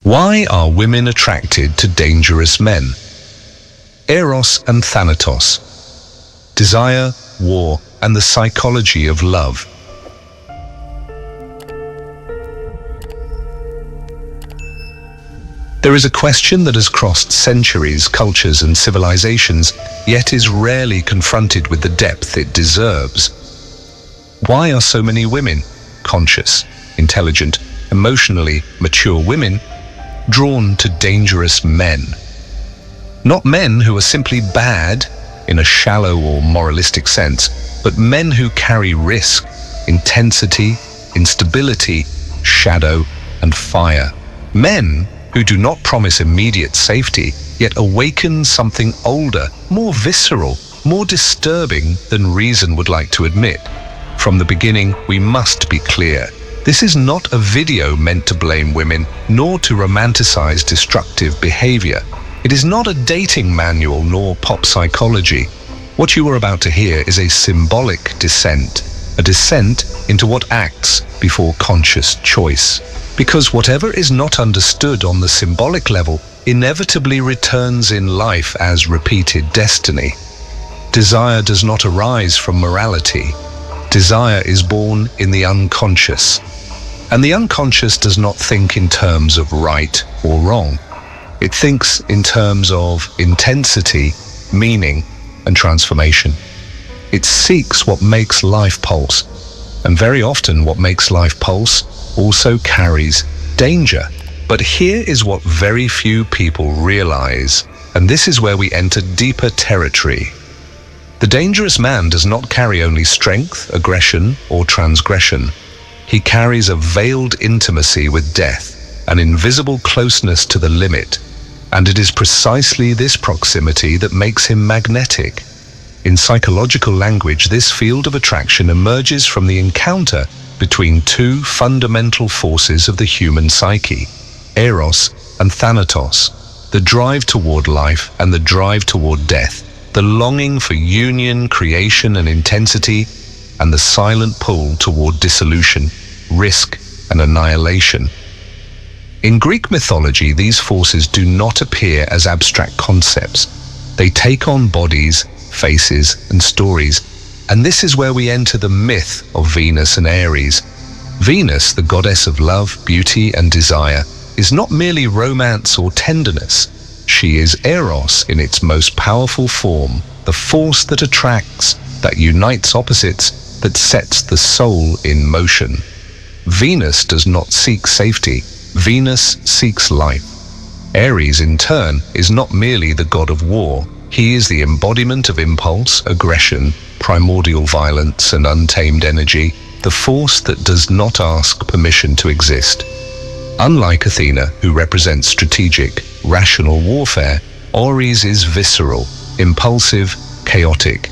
Why are women attracted to dangerous men? Eros and Thanatos. Desire, war, and the psychology of love. There is a question that has crossed centuries, cultures, and civilizations, yet is rarely confronted with the depth it deserves. Why are so many women, conscious, intelligent, emotionally mature women, drawn to dangerous men? Not men who are simply bad in a shallow or moralistic sense, but men who carry risk, intensity, instability, shadow, and fire. Men who do not promise immediate safety, yet awaken something older, more visceral, more disturbing than reason would like to admit. From the beginning, we must be clear. This is not a video meant to blame women, nor to romanticize destructive behavior. It is not a dating manual nor pop psychology. What you are about to hear is a symbolic descent, a descent into what acts before conscious choice. Because whatever is not understood on the symbolic level inevitably returns in life as repeated destiny. Desire does not arise from morality. Desire is born in the unconscious. And the unconscious does not think in terms of right or wrong. It thinks in terms of intensity, meaning, and transformation. It seeks what makes life pulse. And very often what makes life pulse also carries danger. But here is what very few people realize, and this is where we enter deeper territory. The dangerous man does not carry only strength, aggression, or transgression. He carries a veiled intimacy with death, an invisible closeness to the limit, and it is precisely this proximity that makes him magnetic. In psychological language, this field of attraction emerges from the encounter between two fundamental forces of the human psyche, Eros and Thanatos, the drive toward life and the drive toward death, the longing for union, creation, and intensity, and the silent pull toward dissolution, risk, and annihilation. In Greek mythology, these forces do not appear as abstract concepts. They take on bodies, faces, and stories, and this is where we enter the myth of Venus and Ares. Venus, the goddess of love, beauty, and desire, is not merely romance or tenderness. She is Eros in its most powerful form, the force that attracts, that unites opposites, that sets the soul in motion. Venus does not seek safety. Venus seeks life. Ares, in turn, is not merely the god of war. He is the embodiment of impulse, aggression, primordial violence, and untamed energy, the force that does not ask permission to exist. Unlike Athena, who represents strategic, rational warfare, Ares is visceral, impulsive, chaotic.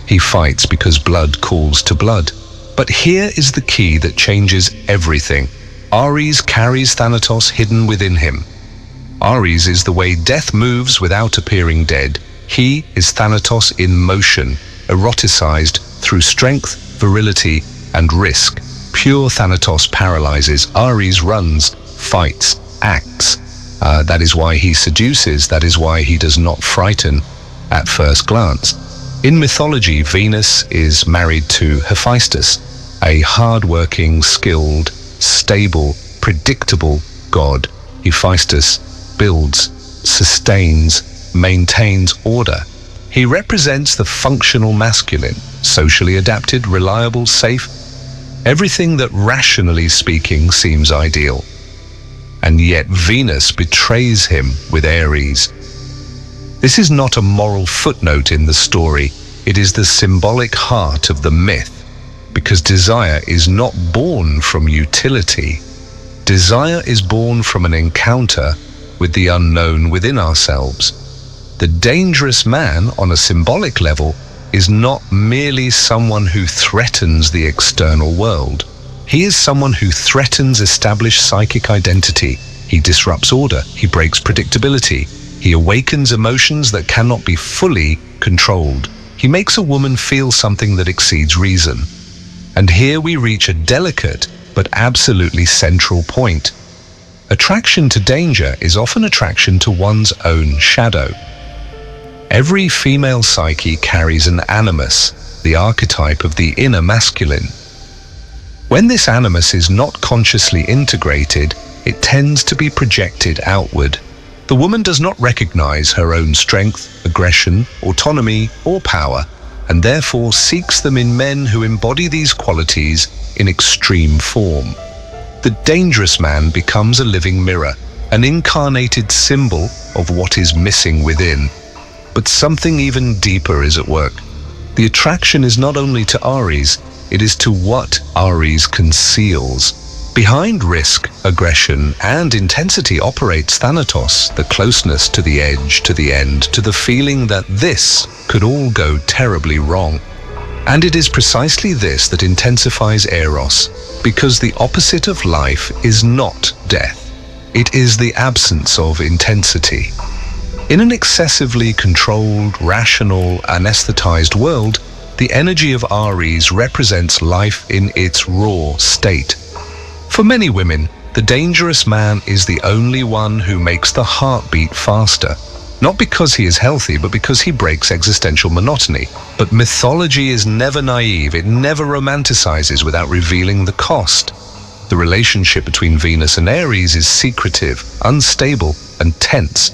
He fights because blood calls to blood. But here is the key that changes everything. Ares carries Thanatos hidden within him. Ares is the way death moves without appearing dead. He is Thanatos in motion, eroticized through strength, virility, and risk. Pure Thanatos paralyzes. Ares runs, fights, acts. That is why he seduces. That is why he does not frighten at first glance. In mythology, Venus is married to Hephaestus, a hard-working, skilled, stable, predictable god. Hephaestus builds, sustains, maintains order. He represents the functional masculine, socially adapted, reliable, safe, everything that rationally speaking seems ideal. And yet Venus betrays him with Ares. This is not a moral footnote in the story. It is the symbolic heart of the myth, because desire is not born from utility. Desire is born from an encounter with the unknown within ourselves. The dangerous man, on a symbolic level, is not merely someone who threatens the external world. He is someone who threatens established psychic identity. He disrupts order. He breaks predictability. He awakens emotions that cannot be fully controlled. He makes a woman feel something that exceeds reason. And here we reach a delicate but absolutely central point. Attraction to danger is often attraction to one's own shadow. Every female psyche carries an animus, the archetype of the inner masculine. When this animus is not consciously integrated, it tends to be projected outward. The woman does not recognize her own strength, aggression, autonomy, or power, and therefore seeks them in men who embody these qualities in extreme form. The dangerous man becomes a living mirror, an incarnated symbol of what is missing within. But something even deeper is at work. The attraction is not only to Aries, it is to what Aries conceals. Behind risk, aggression, and intensity operates Thanatos, the closeness to the edge, to the end, to the feeling that this could all go terribly wrong. And it is precisely this that intensifies Eros, because the opposite of life is not death. It is the absence of intensity. In an excessively controlled, rational, anesthetized world, the energy of Aries represents life in its raw state. For many women, the dangerous man is the only one who makes the heartbeat faster, not because he is healthy, but because he breaks existential monotony. But mythology is never naive, it never romanticizes without revealing the cost. The relationship between Venus and Aries is secretive, unstable, and tense.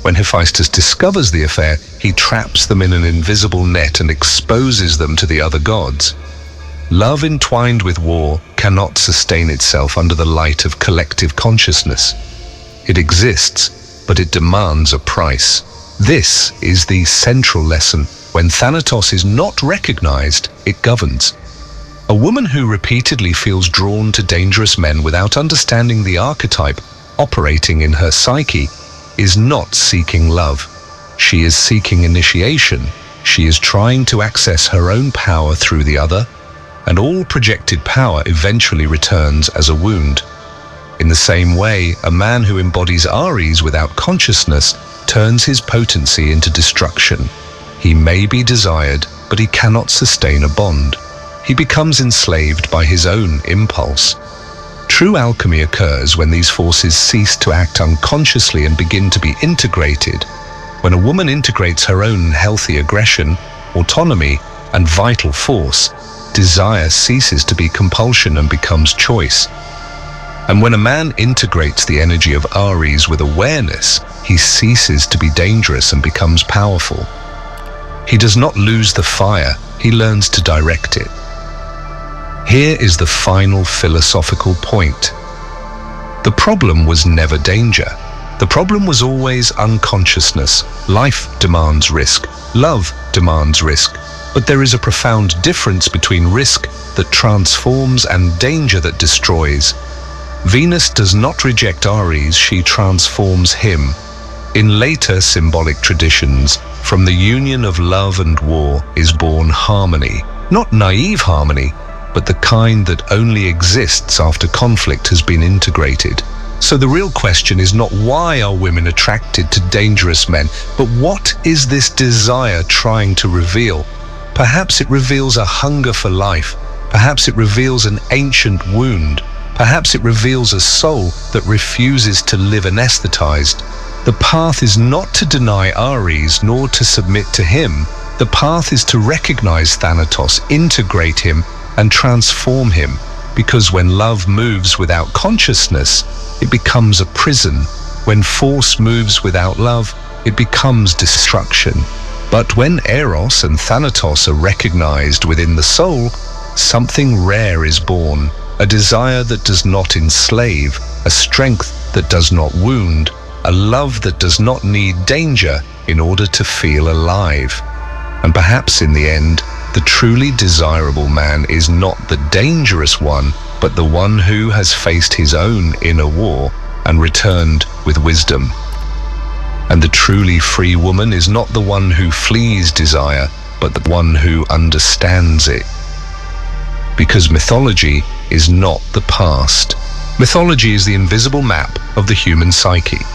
When Hephaestus discovers the affair, he traps them in an invisible net and exposes them to the other gods. Love entwined with war cannot sustain itself under the light of collective consciousness. It exists, but it demands a price. This is the central lesson. When Thanatos is not recognized, it governs. A woman who repeatedly feels drawn to dangerous men without understanding the archetype operating in her psyche is not seeking love. She is seeking initiation. She is trying to access her own power through the other, and all projected power eventually returns as a wound. In the same way, a man who embodies Aries without consciousness turns his potency into destruction. He may be desired, but he cannot sustain a bond. He becomes enslaved by his own impulse. True alchemy occurs when these forces cease to act unconsciously and begin to be integrated. When a woman integrates her own healthy aggression, autonomy, and vital force, desire ceases to be compulsion and becomes choice. And when a man integrates the energy of Aries with awareness, he ceases to be dangerous and becomes powerful. He does not lose the fire, he learns to direct it. Here is the final philosophical point. The problem was never danger. The problem was always unconsciousness. Life demands risk. Love demands risk. But there is a profound difference between risk that transforms and danger that destroys. Venus does not reject Aries, she transforms him. In later symbolic traditions, from the union of love and war is born harmony. Not naive harmony, but the kind that only exists after conflict has been integrated. So the real question is not why are women attracted to dangerous men, but what is this desire trying to reveal? Perhaps it reveals a hunger for life. Perhaps it reveals an ancient wound. Perhaps it reveals a soul that refuses to live anesthetized. The path is not to deny Aries nor to submit to him. The path is to recognize Thanatos, integrate him, and transform him, because when love moves without consciousness, it becomes a prison. When force moves without love, it becomes destruction. But when Eros and Thanatos are recognized within the soul, something rare is born, a desire that does not enslave, a strength that does not wound, a love that does not need danger in order to feel alive. And perhaps in the end, the truly desirable man is not the dangerous one, but the one who has faced his own inner war and returned with wisdom. And the truly free woman is not the one who flees desire, but the one who understands it. Because mythology is not the past. Mythology is the invisible map of the human psyche.